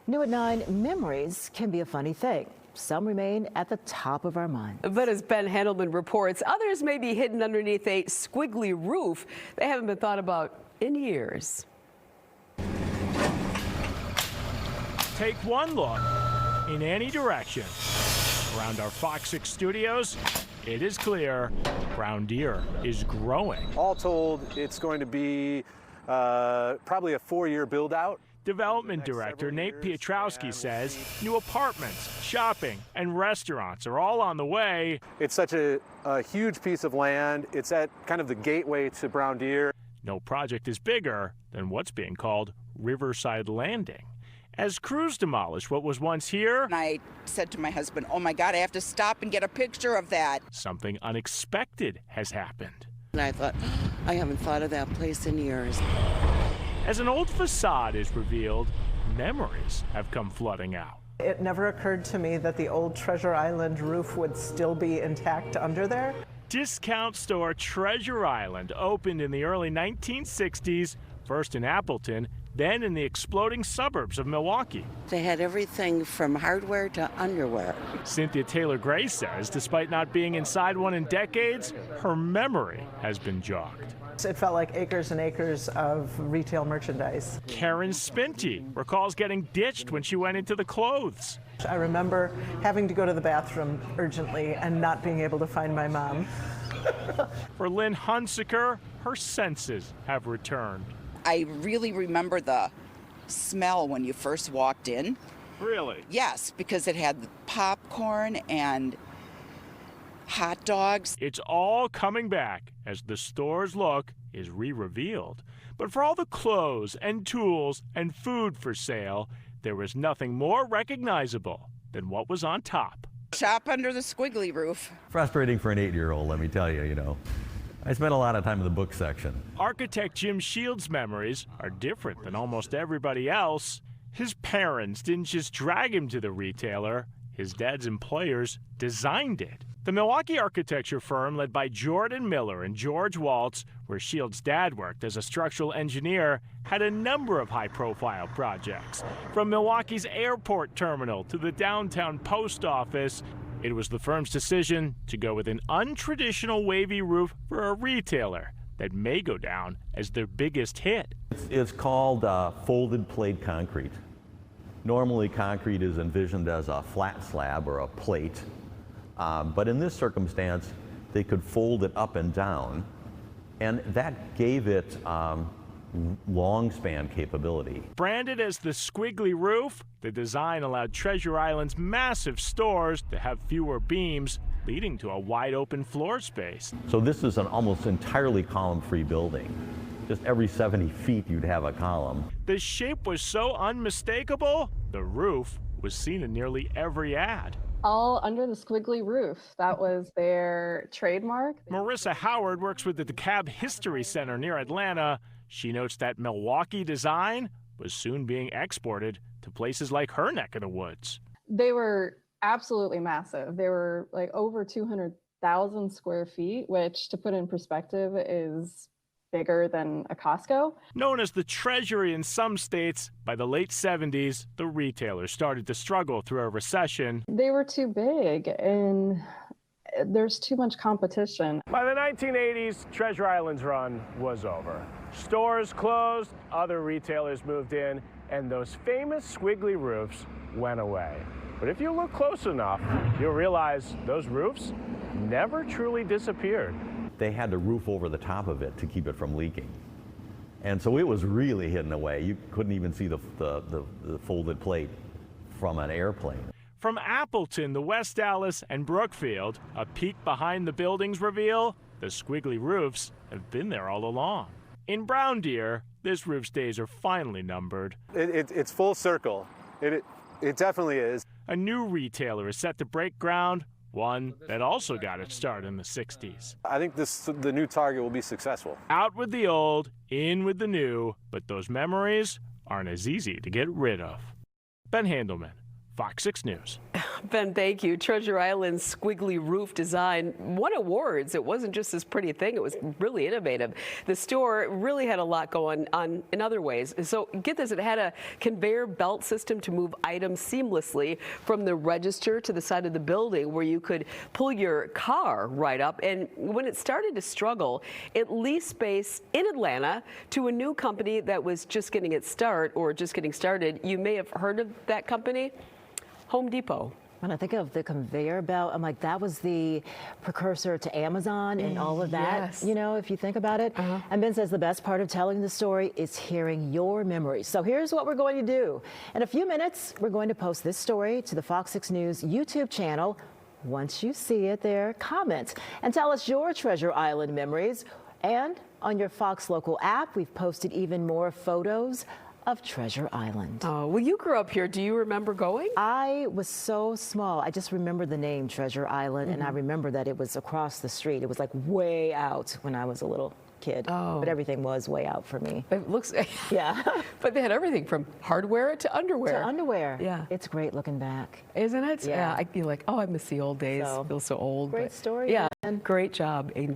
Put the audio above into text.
New at 9, memories can be a funny thing. Some remain at the top of our mind. But as Ben Handelman reports, others may be hidden underneath a squiggly roof. They haven't been thought about in years. Take one look in any direction. Around our Fox 6 studios, it is clear brown deer is growing. All told, it's going to be probably a 4-year build out. Development Director Nate Piotrowski says new apartments, shopping, and restaurants are all on the way. It's such a huge piece of land. It's at kind of the gateway to brown deer. No project is bigger than what's being called Riverside Landing. As crews demolish what was once here, and I said to my husband, oh my God, I have to stop and get a picture of that. Something unexpected has happened. And I thought, I haven't thought of that place in years. As an old facade is revealed, memories have come flooding out. It never occurred to me that the old Treasure Island roof would still be intact under there. Discount store Treasure Island opened in the early 1960s, first in Appleton, then in the exploding suburbs of Milwaukee. They had everything from hardware to underwear. Cynthia Taylor-Gray says despite not being inside one in decades, her memory has been jogged. It felt like acres and acres of retail merchandise. Karen Spinty recalls getting ditched when she went into the clothes. I remember having to go to the bathroom urgently and not being able to find my mom. For Lynn Hunsaker, her senses have returned. I really remember the smell when you first walked in. Really? Yes, because it had popcorn and hot dogs. It's all coming back as the store's look is re-revealed. But for all the clothes and tools and food for sale, there was nothing more recognizable than what was on top. Shop under the squiggly roof. Frustrating for an 8-year-old, let me tell you, I spent a lot of time in the book section. Architect Jim Shields' memories are different than almost everybody else. His parents didn't just drag him to the retailer. His dad's employers designed it. The Milwaukee architecture firm led by Jordan Miller and George Waltz, where Shields' dad worked as a structural engineer, had a number of high-profile projects. From Milwaukee's airport terminal to the downtown post office, it was the firm's decision to go with an untraditional wavy roof for a retailer that may go down as their biggest hit. It's called folded plate concrete. Normally, concrete is envisioned as a flat slab or a plate, but in this circumstance, they could fold it up and down, and that gave it long span capability. Branded as the squiggly roof, the design allowed Treasure Island's massive stores to have fewer beams, leading to a wide open floor space. So this is an almost entirely column-free building. Just every 70 feet you'd have a column. The shape was so unmistakable, the roof was seen in nearly every ad. All under the squiggly roof. That was their trademark. Marissa Howard works with the DeKalb History Center near Atlanta. She notes that Milwaukee design was soon being exported to places like her neck of the woods. They were absolutely massive. They were like over 200,000 square feet, which to put in perspective is bigger than a Costco. Known as the Treasury in some states, by the late 70s, the retailers started to struggle through a recession. They were too big and there's too much competition. By the 1980s, Treasure Island's run was over. Stores closed, other retailers moved in, and those famous squiggly roofs went away. But if you look close enough, you'll realize those roofs never truly disappeared. They had to roof over the top of it to keep it from leaking. And so it was really hidden away. You couldn't even see the folded plate from an airplane. From Appleton to West Dallas and Brookfield, a peek behind the buildings reveal the squiggly roofs have been there all along. In Brown Deer, this roof's days are finally numbered. It's full circle. It definitely is. A new retailer is set to break ground, one that also got its start in the 60s. I think the new target will be successful. Out with the old, in with the new, but those memories aren't as easy to get rid of. Ben Handelman, Fox 6 News. Ben, thank you. Treasure Island's squiggly roof design won awards. It wasn't just this pretty thing. It was really innovative. The store really had a lot going on in other ways. So get this, it had a conveyor belt system to move items seamlessly from the register to the side of the building where you could pull your car right up. And when it started to struggle, it leased space in Atlanta to a new company that was just getting its start or just getting started. You may have heard of that company, Home Depot. When I think of the conveyor belt, I'm like, that was the precursor to Amazon and all of that, Yes. you know, if you think about it. And Ben says the best part of telling the story is hearing your memories. So here's what we're going to do. In a few minutes, we're going to post this story to the Fox 6 News YouTube channel. Once you see it there, comment and tell us your Treasure Island memories. And on your Fox Local app, we've posted even more photos of Treasure Island. Oh, well, you grew up here. Do you remember going? I was so small. I just remember the name Treasure Island, and I remember that it was across the street. It was like way out when I was a little kid. Oh. But everything was way out for me. It looks, Yeah. but they had everything from hardware to underwear. To underwear. Yeah. It's great looking back. Isn't it? Yeah. I feel like, oh, I miss the old days. So, I feel so old. great but story, Yeah, Ben. great job, indeed.